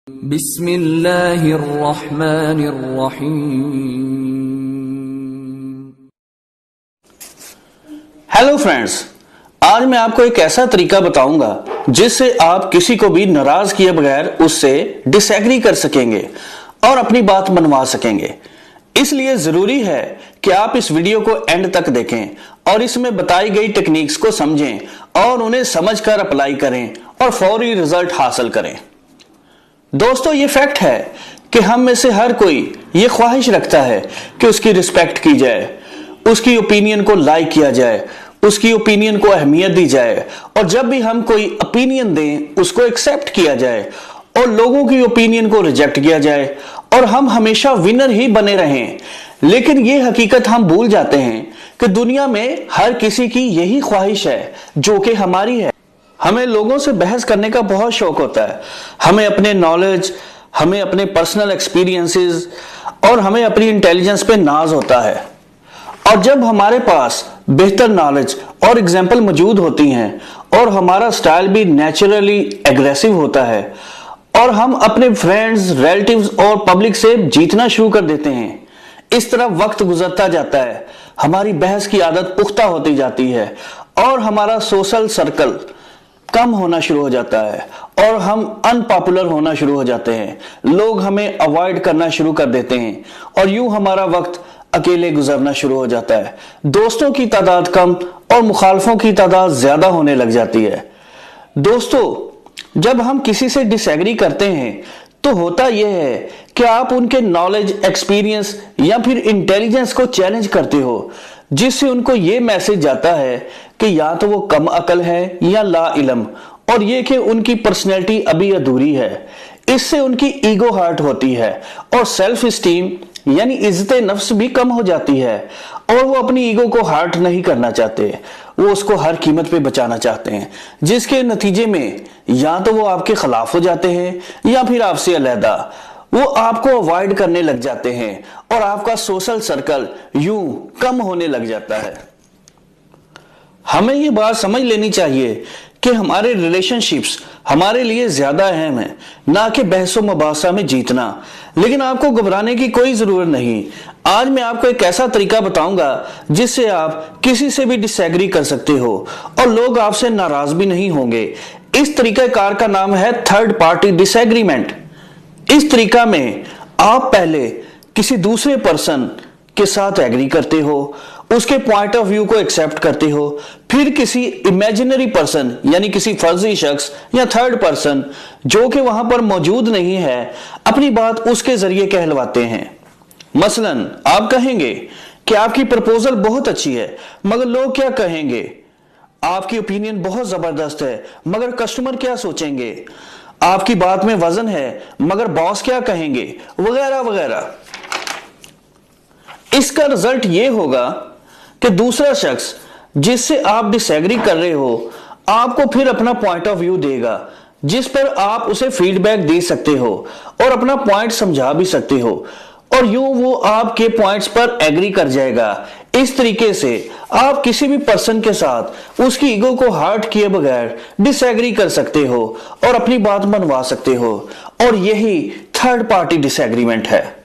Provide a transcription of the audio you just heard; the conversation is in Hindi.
बिस्मिल्लाहिर्रहमानिर्रहीम। हेलो फ्रेंड्स, आज मैं आपको एक ऐसा तरीका बताऊंगा जिससे आप किसी को भी नाराज किए बगैर उससे डिसएग्री कर सकेंगे और अपनी बात मनवा सकेंगे। इसलिए जरूरी है कि आप इस वीडियो को एंड तक देखें और इसमें बताई गई टेक्निक्स को समझें और उन्हें समझकर अप्लाई करें और फौरी रिजल्ट हासिल करें। दोस्तों, ये फैक्ट है कि हम में से हर कोई ये ख्वाहिश रखता है कि उसकी रिस्पेक्ट की जाए, उसकी ओपिनियन को लाइक किया जाए, उसकी ओपिनियन को अहमियत दी जाए और जब भी हम कोई ओपिनियन दें उसको एक्सेप्ट किया जाए और लोगों की ओपिनियन को रिजेक्ट किया जाए और हम हमेशा विनर ही बने रहें। लेकिन ये हकीकत हम भूल जाते हैं कि दुनिया में हर किसी की यही ख्वाहिश है जो कि हमारी है। हमें लोगों से बहस करने का बहुत शौक होता है। हमें अपने नॉलेज, हमें अपने पर्सनल एक्सपीरियंसेस और हमें अपनी इंटेलिजेंस पे नाज होता है। और जब हमारे पास बेहतर नॉलेज और एग्जाम्पल मौजूद होती हैं और हमारा स्टाइल भी नेचुरली एग्रेसिव होता है और हम अपने फ्रेंड्स, रिलेटिव्स और पब्लिक से जीतना शुरू कर देते हैं, इस तरह वक्त गुजरता जाता है, हमारी बहस की आदत पुख्ता होती जाती है और हमारा सोशल सर्कल कम होना शुरू हो जाता है और हम अनपॉपुलर होना शुरू हो जाते हैं। लोग हमें अवॉइड करना शुरू कर देते हैं और यूं हमारा वक्त अकेले गुजरना शुरू हो जाता है। दोस्तों की तादाद कम और मुखालफों की तादाद ज्यादा होने लग जाती है। दोस्तों, जब हम किसी से डिसएग्री करते हैं तो होता यह है कि आप उनके नॉलेज, एक्सपीरियंस या फिर इंटेलिजेंस को चैलेंज करते हो, जिससे उनको यह मैसेज जाता है कि या तो वो कम अकल है या ला इल्म और ये कि उनकी पर्सनैलिटी अभी अधूरी है। इससे उनकी ईगो हर्ट होती है और सेल्फ स्टीम यानी इज्जत नफ्स भी कम हो जाती है और वो अपनी ईगो को हर्ट नहीं करना चाहते, वो उसको हर कीमत पे बचाना चाहते हैं, जिसके नतीजे में या तो वो आपके खिलाफ हो जाते हैं या फिर आपसे अलहदा वो आपको अवॉइड करने लग जाते हैं और आपका सोशल सर्कल यूं कम होने लग जाता है। हमें ये बात समझ लेनी चाहिए कि हमारे रिलेशनशिप्स हमारे लिए ज्यादा अहम है, ना कि बहसो मुबासा में जीतना। लेकिन आपको घबराने की कोई जरूरत नहीं। आज मैं आपको एक ऐसा तरीका बताऊंगा जिससे आप किसी से भी डिसएग्री कर सकते हो और लोग आपसे नाराज भी नहीं होंगे। इस तरीका कार का नाम है थर्ड पार्टी डिसएग्रीमेंट। इस तरीका में आप पहले किसी दूसरे पर्सन के साथ एग्री करते हो, उसके पॉइंट ऑफ व्यू को एक्सेप्ट करते हो, फिर किसी इमेजिनरी पर्सन यानी किसी फर्जी शख्स या थर्ड पर्सन जो कि वहां पर मौजूद नहीं है, अपनी बात उसके जरिए कहलवाते हैं। मसलन आप कहेंगे कि आपकी प्रपोजल बहुत अच्छी है, मगर लोग क्या कहेंगे, आपकी ओपिनियन बहुत जबरदस्त है मगर कस्टमर क्या सोचेंगे, आपकी बात में वजन है मगर बॉस क्या कहेंगे, वगैरह वगैरह। इसका रिजल्ट यह होगा कि दूसरा शख्स जिससे आप डिसएग्री कर रहे हो आपको फिर अपना पॉइंट ऑफ व्यू देगा, जिस पर आप उसे फीडबैक दे सकते हो और अपना पॉइंट समझा भी सकते हो और यूं वो आपके पॉइंट्स पर एग्री कर जाएगा। इस तरीके से आप किसी भी पर्सन के साथ उसकी ईगो को हर्ट किए बगैर डिसएग्री कर सकते हो और अपनी बात मनवा सकते हो और यही थर्ड पार्टी डिसएग्रीमेंट है।